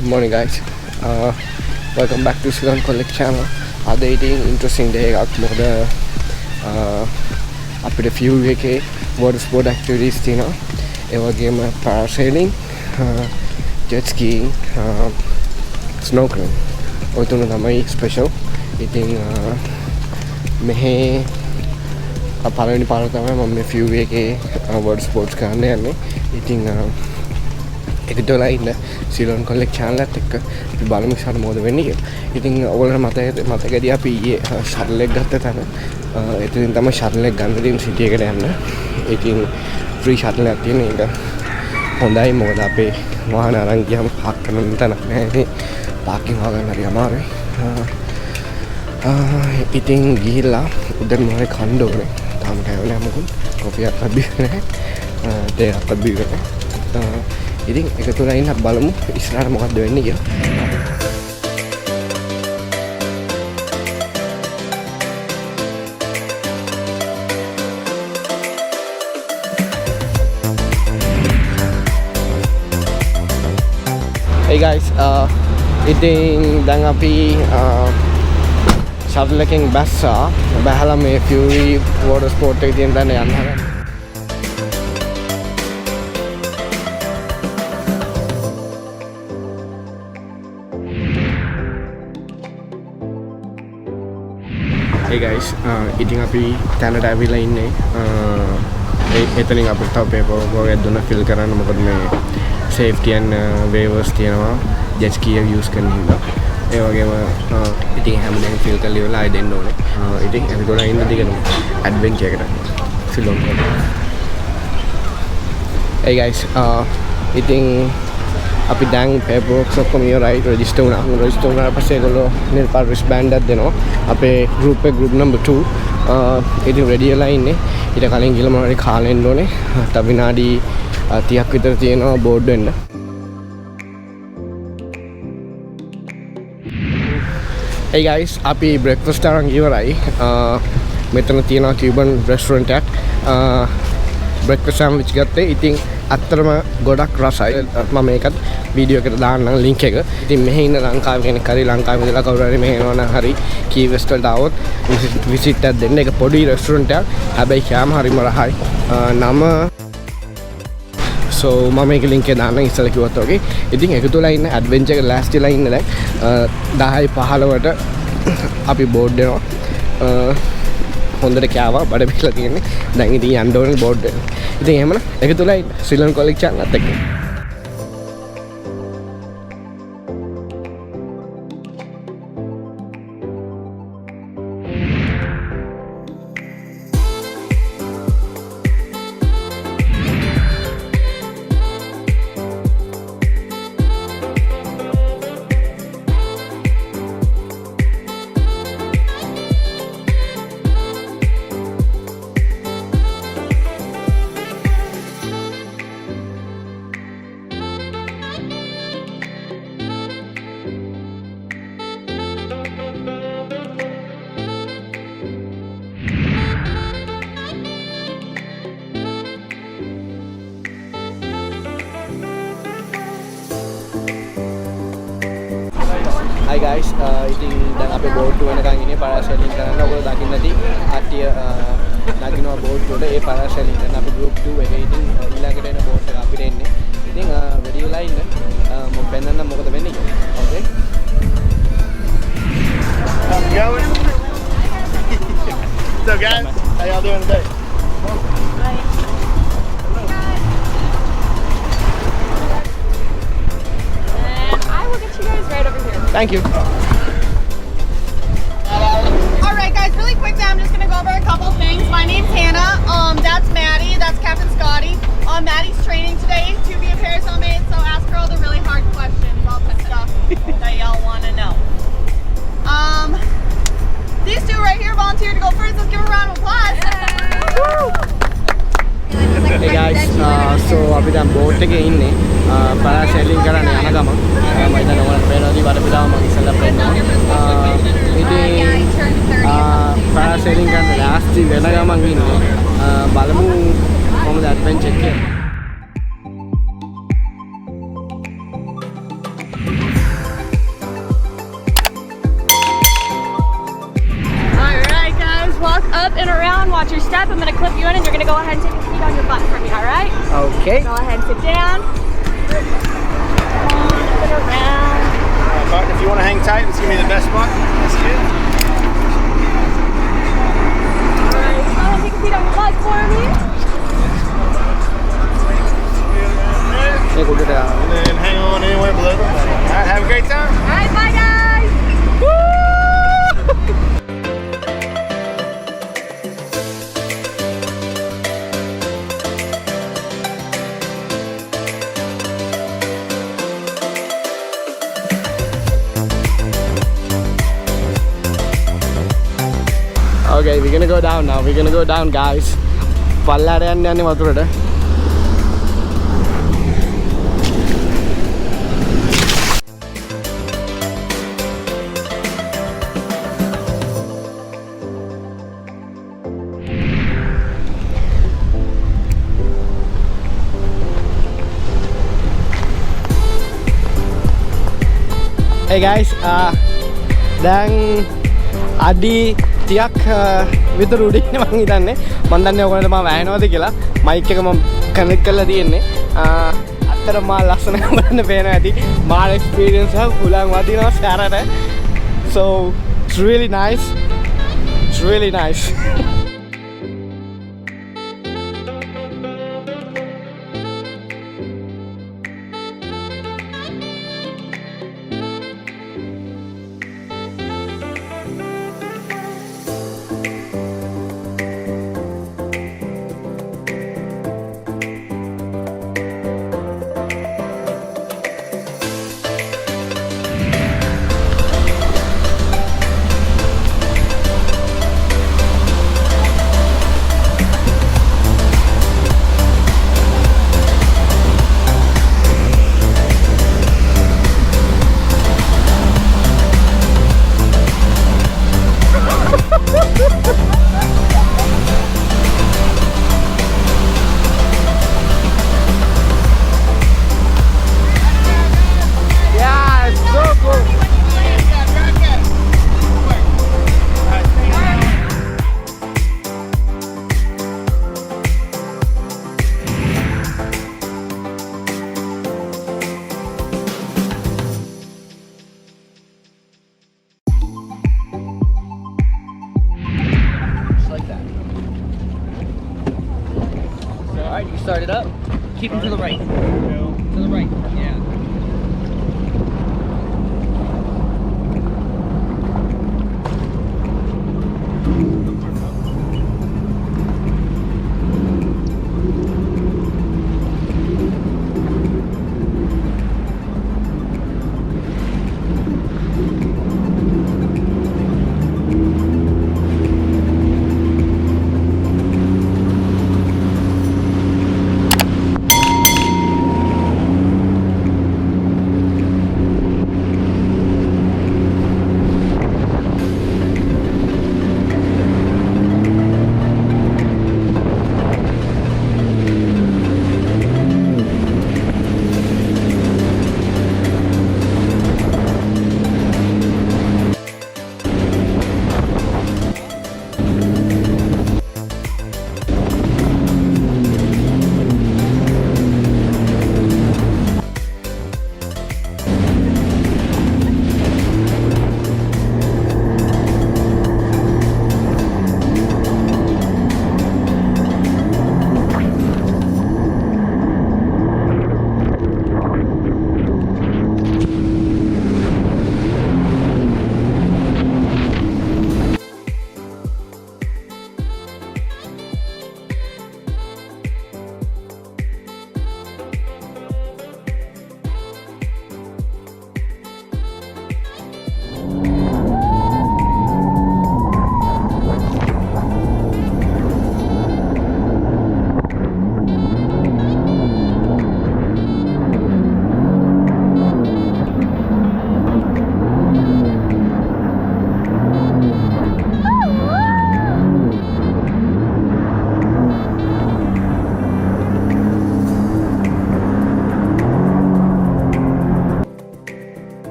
Good morning guys. Welcome back to Ceylonkollek channel. Ada ඉතින් interesting day එකක් මොකද අපිට furykeywest water sport activities තියෙනවා. ඒ වගේම parasailing, jet skiing, snorkeling. ඔය තුන තමයි special. ඉතින් මෙහි පළවෙනි පාර තමයි මම මේ furykeywest water sports කරන්න යන්නේ. ඉතින් එකතුලා ඉන්න Ceylonkollek channel එකත් එක්ක අපි බලමු ඉස්සරහ මොකද වෙන්නේ කියලා. ඉතින් ඔයගොල්ලන්ට මතකදී අපි ඊයේ shuttle එක ගත්ත තැන එතනින් තමයි shuttle එක ගන්න තියෙන city එකට යන්න. ඉතින් free shuttle එකක් තියෙන එක හොඳයි මොකද අපේ වාහන අරන් ගියාම පාක් කරන්න තැනක් නැහැ. පාකින් හොයන්න හරි අමාරුයි. ඉතින් ගිහිල්ලා උදේ මොකද කන්න ඕනේ. තාම කෑවල යමුකෝ. කොෆියක් ලැබෙන්නේ නැහැ. තේ එකක් ලැබෙන්නේ නැහැ. ඉතින් එකතුලා ඉන්න බලමු ඉස්සරහට මොකද්ද වෙන්නේ කියලා. Hey guys, ඉතින් දැන් අපි shuttle එකෙන් බැස්සා. බහලා මේ fury water sport එකේ තියෙන තැන යන්න හදන්නේ. Hey guys, ඉතින් අපි තැනට ඇවිල්ලා ඉන්නේ. එතනින් අපිට තව paperwork වගේ දුන්න fill කරන්න මොකද මේ safety and waivers තියෙනවා jet ski එක use කරන හින්දා. ඒ වගේම ඉතින් හැමදේම fill කරලා ඉවරලා ආයෙ දෙන්න ඕනේ. ඉතින් අපි ගොඩක් ඉන්න දිගටම adventure එකට Ceylon. Hey guys, ඉතින් අපි දැන් paperwork ඔක්කොම ඉවරයි register වුණා. register වුණාට පස්සේ ඒගොල්ලෝ නිල්පාට wristband එකක් දෙනවා. අපේ group එක group number 2 ඉතින් ready වෙලා ඉන්නේ. ඊට කලින් ගිහලා මොනවද කාලා එන්න ඕනේ. තව විනාඩි 30ක් විතර තියෙනවා board වෙන්න. Hey guys, අපි breakfast අරන් ඉවරයි. මෙතන තියෙනවා Cuban restaurant එකක්. breakfast sandwich ගත්තේ. ඉතින් අත්‍තරම ගොඩක් රසයි. මම මේකත් වීඩියෝ එකට දාන්නම් link එක. ඉතින් මෙහි ඉන්න ලංකාවේ කෙනෙක් හරි ලංකාවේ ඉඳලා කවුරු හරි මෙහෙ එනවා නම් හරි keywest වලට આવොත් visit එකක් දෙන්න. ඒක පොඩි restaurant එකක්. හැබැයි කෑම හරිම රහයි. නම so මම මේක link එක දාන්නම් ඉස්සෙල්ලා කිව්වත් වගේ. ඉතින් එකතුලා ඉන්න adventure එක last වෙලා ඉන්න දැන් 10:15ට අපි board වෙනවා. හොඳට කෑවා බඩ පිරලා තියෙන්නේ. දැන් ඉතින් යන්න ඕනේ බෝඩ් එක. ඉතින් එහෙමනම් එකතුලා ඉන්න Ceylonkollek channel එකත් එක්ක. Hi guys, ඉතින් දැන් අපි board 2 වෙනකන් ඉන්නේ parasailing කරන්න. ඔයගොල්ලෝ දකින්න ඇති කට්ටිය නගිනවා board වල. ඒ parasailing කරන අපි group 2 එකේ ඉතින් ඊළඟට එන board එක අපිට එන්නේ. ඉතින් ready වෙලා ඉන්න. මම පෙන්නන්න මොකද වෙන්නේ කියලා. Okay. So guys, how y'all doing today? Thank you. Alright guys, really quickly I'm just going to go over a couple things. My name's Hannah, that's Maddie, that's Captain Scotty. Maddie's training today to be a parasailmate, so ask her all the really hard questions, all the stuff that y'all want to know. These two right here volunteered to go first. Let's give a round of applause. Hey guys, so අපි දැන් boat එකේ ඉන්නේ parasailing කරන්න යන ගමන් මම හිතනවා ඔයාලට පේනවාදී වඩ පිටාව මම ඉස්සෙල්ලා පෙන්නනවා. ඉතින් parasailing කරන්න last වෙන ගමන් ඉන්නේ. බලමු කොහොමද adventure එක. watch your step. I'm gonna clip you in and you're gonna go ahead and take a seat on your butt for me, all right? Okay. Go ahead and sit down. Up and around. Martin, if you want to hang tight, let's give me the best spot. That's good. All right, go ahead and take a seat on your butt for me. We'll get down. And then hang on anywhere below them. All right, have a great time. All right, bye guys. Okay, we're gonna go down now. We're gonna go down, guys. Pallada yanne wathurata. Hey guys, දැන් අඩි 30ක් විතර උඩින් මම හිතන්නේ මම දන්නේ ඔයගොල්ලන්ට මම වැහෙනවද කියලා මයික් එක මම කනෙක්ට් කරලා තියෙන්නේ අතර මා ලස්සන බලන්න පේනවා ඇති මාර එක්ස්පීරියන්ස් එක උලන් වදිනවා සැරට so it's really nice Alright, you start it up. Keep them to the right. To the right, yeah.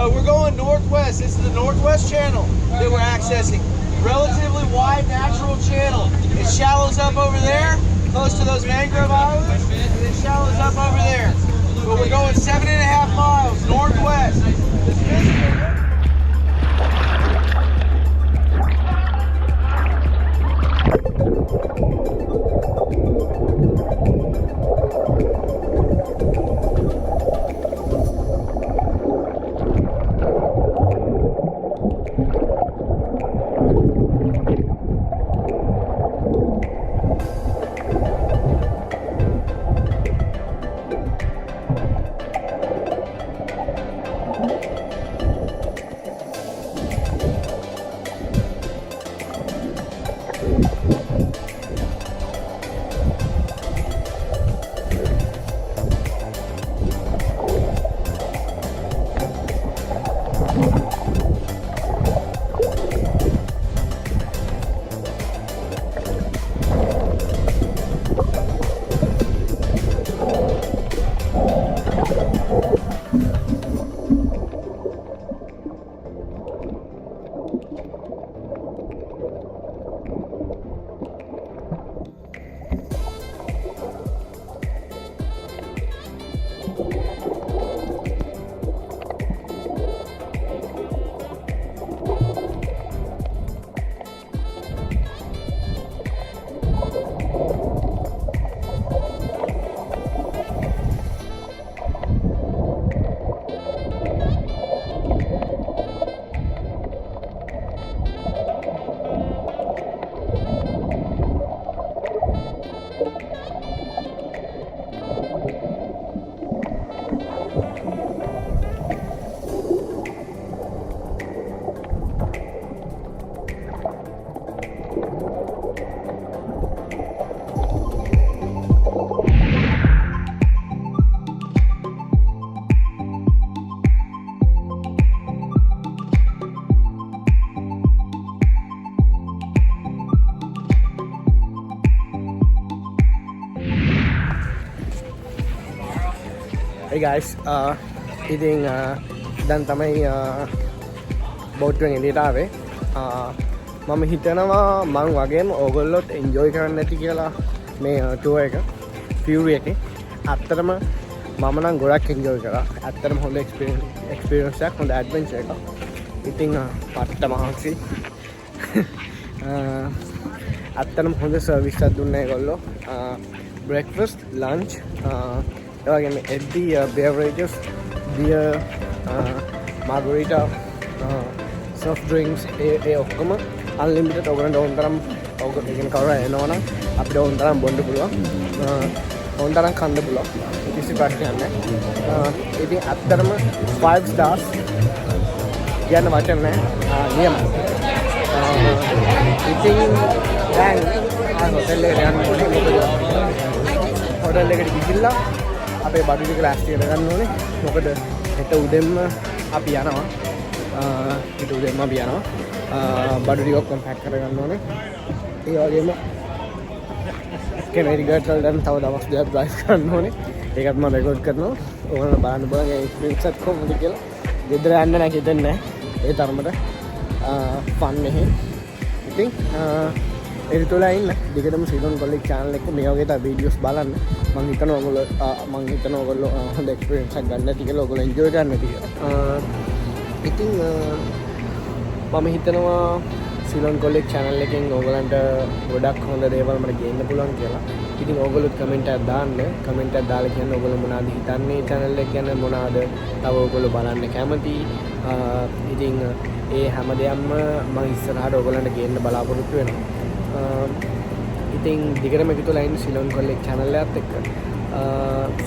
We're going northwest. This is the northwest channel that we're accessing. Relatively wide natural channel. It shallows up over there, close to those mangrove islands, and it shallows up over there. But we're going 7.5 miles northwest. Hey guys, ඉතින් දැන් තමයි බෝට්ටුවෙන් එළියට ආවේ. මම හිතනවා මං වගේම ඕගොල්ලොත් enjoy කරන්න ඇති කියලා මේ ටුවර් එක ෆියුරි එකේ. ඇත්තටම මම නම් ගොඩක් එන්ජොයි කරා. ඇත්තටම හොඳ එක්ස්පීරියන්ස් එකක්, හොඳ ඇඩ්වෙන්චර් එකක්. ඉතින් පට්ට මහන්සි. ඇත්තටම හොඳ සර්විස් එකක් දුන්නා ඒගොල්ලෝ. breakfast, lunch, empty beverages, beer, margarita, soft drinks, ඔක්කොම unlimited. ඔයගොල්ලන්ට ඕන තරම් ඔයගොල්ලෝ කවුරු එනවනම් අපිට ඕන තරම් බොන්න පුළුවන්, ඕන තරම් කන්න පුළුවන්, කිසි ප්‍රශ්නයක් නැහැ. ඉතින් ඇත්තටම 5 stars කියන්න වචන නැහැ, නියමයි. ඉතින් දැන් හොටෙල් එකට යන්න ඕනේ. හොටෙල් එකට ගිහිල්ලා අපේ බඩු ටික ලෑස්ති කරගන්න ඕනේ. මොකද හෙට උදෙන්ම අපි යනවා. බඩු ටික ඔක්කොම පැක් කරගන්න ඕනේ. ඒ වගේම කෙනෙක්ට දැන් තව දවස් දෙකක් ඩ්‍රයිව් කරන්න ඕනේ. ඒකත් මම රෙකෝඩ් කරනවා. ඕගොල්ලෝ බලන්න බලන්න ඒ එක්ස්පීරියන්ස් එක කොහොමද කියලා. ගෙදර යන්න නැහැ හිතෙන්නේ නැහැ. ඒ තරමට ෆන් එකේ. ඉතින් ඒ තුලා ඉන්න දිගටම සීලොන් කොල්ලෙක් channel එක මේ වගේ තා වීඩියෝස් බලන්න. මම හිතනවා ඔයගොල්ලෝ හොඳ එක්ස්පීරියන්ස් එකක් ගන්න ඇති කියලා, ඔයගොල්ලෝ එන්ජොයි කරන්න ඇති කියලා. ඉතින් මම හිතනවා සීලොන් කොල්ලෙක් channel එකෙන් ඔයගොල්ලන්ට ගොඩක් හොඳ දේවල් මට ගේන්න පුළුවන් කියලා. ඉතින් ඔයගොල්ලොත් කමෙන්ට් එකක් දාන්න. කමෙන්ට් එකක් දාලා කියන්න ඔයගොල්ලෝ මොනවද හිතන්නේ channel එක ගැන, මොනවද තව ඔයගොල්ලෝ බලන්න කැමති. ඉතින් ඒ හැම දෙයක්ම මම ඉස්සරහට ඔයගොල්ලන්ට ගේන්න බලාපොරොත්තු වෙනවා. ඉතින් දිගටම එකතුලා ඉන්න සීලොන් කොල්ලෙක් channel එකත් එක්ක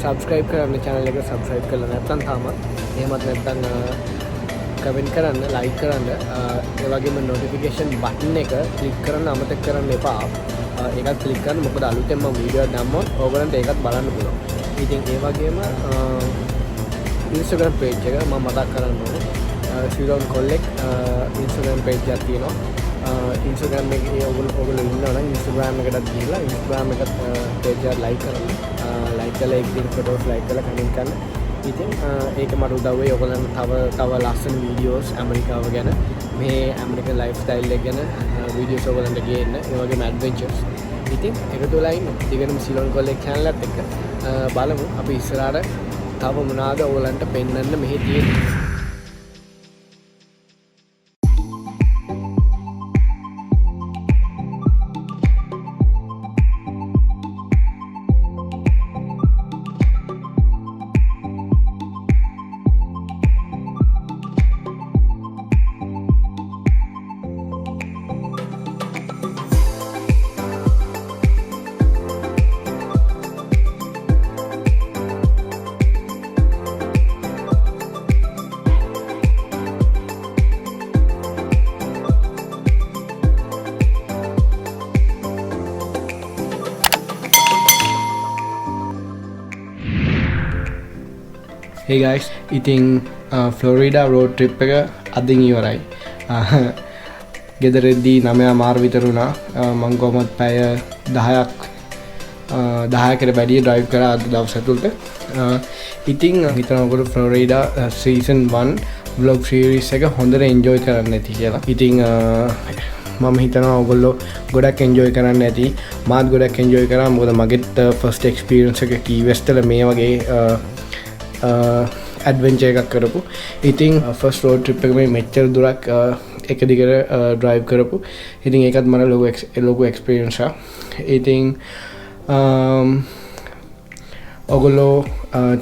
subscribe කරන්න. channel එක subscribe කරලා නැත්නම් තාම එහෙමත් නැත්නම් කමෙන්ට් කරන්න, ලයික් කරන්න, ඒ වගේම notification button එක ක්ලික් කරන්න අමතක කරන්න එපා. ඒකත් ක්ලික් කරන්න මොකද අලුතෙන් මම වීඩියෝ එකක් දැම්මොත් ඕගලන්ට ඒකත් බලන්න පුළුවන්. ඉතින් ඒ වගේම Instagram page එක මම මතක් කරන්න ඕනේ. සරිලන්කොllek Instagram page එකක් තියෙනවා. Instagram එකේ ඔයගොල්ලෝ ඉන්නවා නම් Instagram එකටත් ගිහලා Instagram එකත් page එක like කරන්න. like කරලා ඒක දින photos like කරලා comment කරන්න. ඉතින් ඒක මට උදව් වෙයි ඔයගොල්ලන්ට තව ලස්සන videos ඇමරිකාව ගැන මේ ඇමරිකන් lifestyle එක ගැන videos ඔයගොල්ලන්ට ගේන්න. ඒ වගේම adventures. ඉතින් එකතු වෙලා ඉන්න. ඊගෙනම සරිලන්කොllek channel එකත් එක්ක බලමු අපි ඉස්සරහට තව මොනවාද ඔයගොල්ලන්ට පෙන්වන්න මෙහි තියෙන්නේ. Hey guys, ඉතින් ෆ්ලොරිඩා road trip එක අදින් ඉවරයි. ගෙදරදී 9 මාර විතර වුණා. මම කොහොමත් පැය 10කට වැඩි drive කරා අද දවස් ඇතුළත. ඉතින් හිතනවා ඔයගොල්ලෝ ෆ්ලොරිඩා season 1 vlog series එක හොඳට enjoy කරන්න ඇති කියලා. ඉතින් මම හිතනවා ඔයගොල්ලෝ ගොඩක් enjoy කරන්න ඇති. මාත් ගොඩක් enjoy කරා. මොකද මගේත් first experience එක keywest වල මේ වගේ adventure එකක් කරපු. ඉතින් first road trip එක මේ මෙච්චර දුරක් එක දිගට drive කරපු. ඉතින් ඒකත් මට ලොකු experience එකක්. ඉතින් ඔයගොල්ලෝ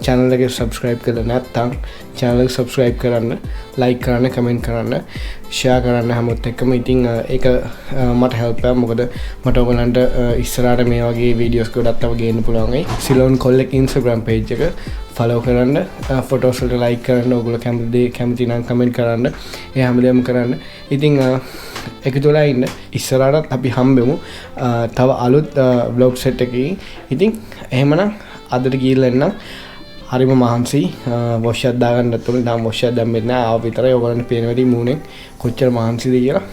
channel එක subscribe කරලා නැත්නම් channel එක subscribe කරන්න, like කරන්න, comment කරන්න, share කරන්න හැමෝත් එක්කම. ඉතින් ඒක මට help එකක්. මොකද මට ඔයගොල්ලන්ට ඉස්සරහට මේ වගේ videos ගොඩක් තව ගේන්න පුළුවන් වෙයි. සරිලන්කොllek Instagram page එක follow කරන්න, photos වලට like කරන්න, ඔයගොල්ලෝ කැමති නම් comment කරන්න. ඒ හැමදේම කරන්න. ඉතින් එකතු වෙලා ඉන්න. ඉස්සරහට අපි හම්බෙමු තව අලුත් vlog set එකකින්. ඉතින් එහෙමනම් අදට ගිහිල්ලා එන්න. හරිම මහන්සි. wash එකක් දාගන්නත් උනේ. තාම wash එකක් දැම්මේ නැහැ. ආව විතරයි ඔයගොල්ලන්ට පේන වැඩි මූණෙන් කොච්චර මහන්සිද කියලා.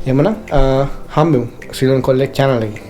එහෙමනම් හම්බෙමු සරිලන්කොllek channel එකේ.